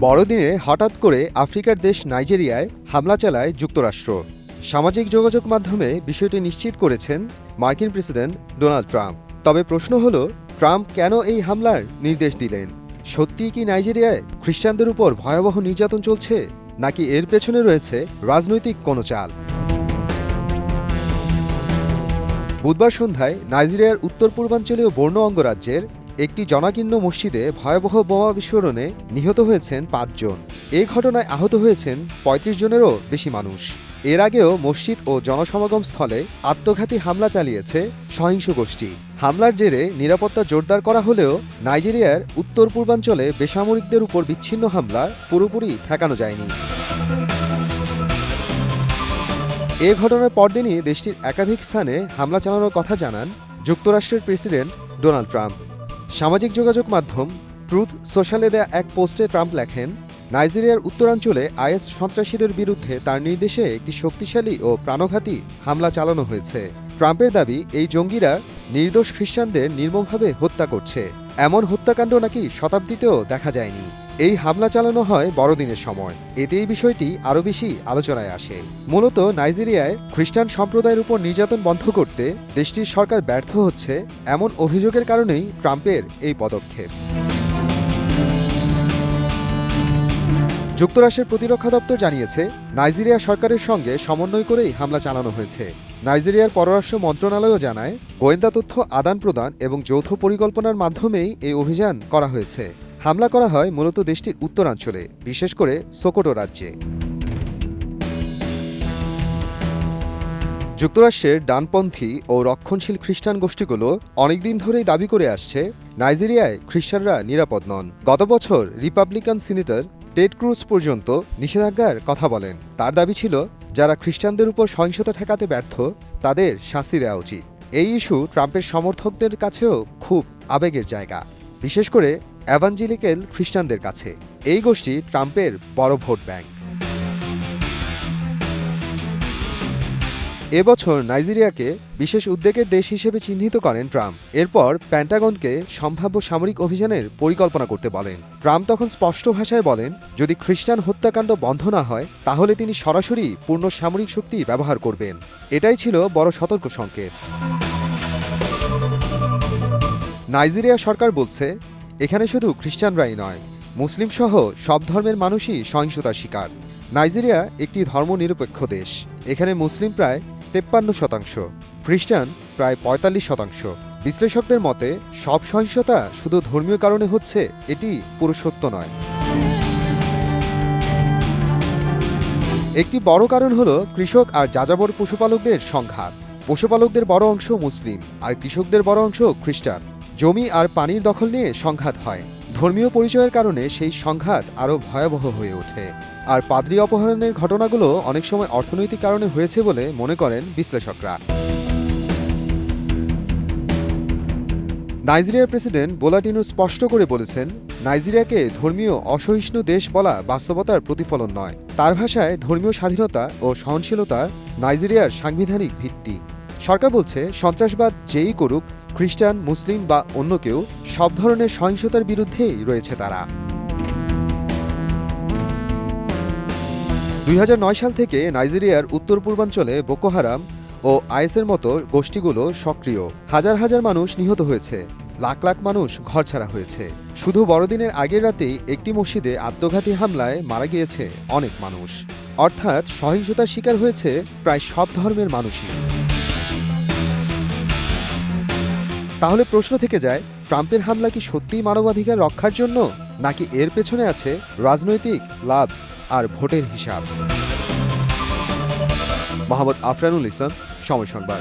বড়দিনে হঠাৎ করে আফ্রিকার দেশ নাইজেরিয়ায় হামলা চালায় যুক্তরাষ্ট্র। সামাজিক যোগাযোগ মাধ্যমে বিষয়টি নিশ্চিত করেছেন মার্কিন প্রেসিডেন্ট ডোনাল্ড ট্রাম্প। তবে প্রশ্ন হল, ট্রাম্প কেন এই হামলার নির্দেশ দিলেন? সত্যিই কি নাইজেরিয়ায় খ্রিস্টানদের উপর ভয়াবহ নির্যাতন চলছে, নাকি এর পেছনে রয়েছে রাজনৈতিক কোনো চাল? বুধবার সন্ধ্যায় নাইজেরিয়ার উত্তর পূর্বাঞ্চলীয় বর্নো অঙ্গরাজ্যের একটি জনাকীর্ণ মসজিদে ভয়াবহ বোমা বিস্ফোরণে নিহত হয়েছেন ৫ জন। এ ঘটনায় আহত হয়েছেন ৩৫ জনেরও বেশি মানুষ। এর আগেও মসজিদ ও জনসমাগম স্থলে আত্মঘাতী হামলা চালিয়েছে সহিংস গোষ্ঠী। হামলার জেরে নিরাপত্তা জোরদার করা হলেও নাইজেরিয়ার উত্তর পূর্বাঞ্চলে বেসামরিকদের উপর বিচ্ছিন্ন হামলা পুরোপুরি ঠেকানো যায়নি। এ ঘটনার পরদিনই দেশটির একাধিক স্থানে হামলা চালানোর কথা জানান যুক্তরাষ্ট্রের প্রেসিডেন্ট ডোনাল্ড ট্রাম্প। সামাজিক যোগাযোগ মাধ্যম ট্রুথ সোশ্যালে দেয়া এক পোস্টে ট্রাম্প লেখেন, নাইজেরিয়ার উত্তরাঞ্চলে আইএস সন্ত্রাসীদের বিরুদ্ধে তার নির্দেশে একটি শক্তিশালী ও প্রাণঘাতী হামলা চালানো হয়েছে। ট্রাম্পের দাবি, এই জঙ্গিরা নির্দোষ খ্রিস্টানদের নির্মমভাবে হত্যা করছে। এমন হত্যাকাণ্ড নাকি শতাব্দীতেও দেখা যায়নি। এই হামলা চালানো হয় বড়দিনের সময়। এতে এই বিষয়টি আরও বেশি আলোচনায় আসে। মূলত নাইজেরিয়ায় খ্রিস্টান সম্প্রদায়ের উপর নির্যাতন বন্ধ করতে দেশটির সরকার ব্যর্থ হচ্ছে, এমন অভিযোগের কারণেই ট্রাম্পের এই পদক্ষেপ। যুক্তরাষ্ট্রের প্রতিরক্ষা দপ্তর জানিয়েছে, নাইজেরিয়া সরকারের সঙ্গে সমন্বয় করেই হামলা চালানো হয়েছে। নাইজেরিয়ার পররাষ্ট্র মন্ত্রণালয়ও জানায়, গোয়েন্দা তথ্য আদান প্রদান এবং যৌথ পরিকল্পনার মাধ্যমেই এই অভিযান করা হয়েছে। হামলা করা হয় মূলত দেশটির উত্তরাঞ্চলে, বিশেষ করে সোকোটো রাজ্যে। যুক্তরাষ্ট্রের ডানপন্থী ও রক্ষণশীল খ্রিস্টান গোষ্ঠীগুলো অনেকদিন ধরেই দাবি করে আসছে, নাইজেরিয়ায় খ্রিস্টানরা নিরাপদ নন। গত বছর রিপাবলিকান সিনেটর টেড ক্রুজ পর্যন্ত নিষেধাজ্ঞার কথা বলেন। তার দাবি ছিল, যারা খ্রিস্টানদের উপর সহিংসতা ঠেকাতে ব্যর্থ তাদের শাস্তি দেওয়া উচিত। এই ইস্যু ট্রাম্পের সমর্থকদের কাছেও খুব আবেগের জায়গা, বিশেষ করে এভাঞ্জেলিক্যাল খ্রিস্টানদের কাছে। এই গোষ্ঠী ট্রাম্পের বড় ভোট ব্যাংক। এবছর নাইজেরিয়াকে বিশেষ উদ্বেগের দেশ হিসেবে চিহ্নিত করেন ট্রাম্প। এরপর পেন্টাগনকে সম্ভাব্য সামরিক অভিযানের পরিকল্পনা করতে বলেন। ট্রাম্প তখন স্পষ্ট ভাষায় বলেন, যদি খ্রিস্টান হত্যাকাণ্ড বন্ধ না হয় তাহলে তিনি সরাসরি পূর্ণ সামরিক শক্তি ব্যবহার করবেন। এটাই ছিল বড় সতর্ক সংকেত। নাইজেরিয়া সরকার বলছে, এখানে শুধু খ্রিস্টানরাই নয়, মুসলিম সহ সব ধর্মের মানুষই সহিংসতার শিকার। নাইজেরিয়া একটি ধর্মনিরপেক্ষ দেশ। এখানে মুসলিম প্রায় 53%, খ্রিস্টান প্রায় 45%। বিশ্লেষকদের মতে সব সহিংসতা শুধু ধর্মীয় কারণে হচ্ছে, এটি পুরো সত্য নয়। একটি বড় কারণ হলো কৃষক আর যাযাবর পশুপালকদের সংঘাত। পশুপালকদের বড় অংশ মুসলিম আর কৃষকদের বড় অংশ খ্রিস্টান। জমি আর পানির দখল নিয়ে সংঘাত হয়। ধর্মীয় পরিচয়ের কারণে সেই সংঘাত আরও ভয়াবহ হয়ে ওঠে। আর পাদ্রী অপহরণের ঘটনাগুলো অনেক সময় অর্থনৈতিক কারণে হয়েছে বলে মনে করেন বিশ্লেষকরা। নাইজেরিয়ার প্রেসিডেন্ট বোলা তিনুবু স্পষ্ট করে বলেছেন, নাইজেরিয়াকে ধর্মীয় অসহিষ্ণু দেশ বলা বাস্তবতার প্রতিফলন নয়। তার ভাষায়, ধর্মীয় স্বাধীনতা ও সহনশীলতা নাইজেরিয়ার সাংবিধানিক ভিত্তি। সরকার বলছে, সন্ত্রাসবাদ যেই করুক, খ্রিস্টান, মুসলিম বা অন্য কেউ, সব ধরনের সহিংসতার বিরুদ্ধেই রয়েছে তারা। ২০০৯ সাল থেকে নাইজেরিয়ার উত্তর পূর্বাঞ্চলে বোকো হারাম ও আইএসের মতো গোষ্ঠীগুলো সক্রিয়। হাজার হাজার মানুষ নিহত হয়েছে, লাখ লাখ মানুষ ঘরছাড়া হয়েছে। শুধু বড়দিনের আগের রাতেই একটি মসজিদে আত্মঘাতী হামলায় মারা গিয়েছে অনেক মানুষ। অর্থাৎ সহিংসতার শিকার হয়েছে প্রায় সব ধর্মের মানুষই। তাহলে প্রশ্ন থেকে যায়, ট্রাম্পের হামলা কি সত্যিই মানবাধিকার রক্ষার জন্য, নাকি এর পেছনে আছে রাজনৈতিক লাভ আর ভোটের হিসাব? মোহাম্মদ আফরানুল ইসলাম, সময় সংবাদ।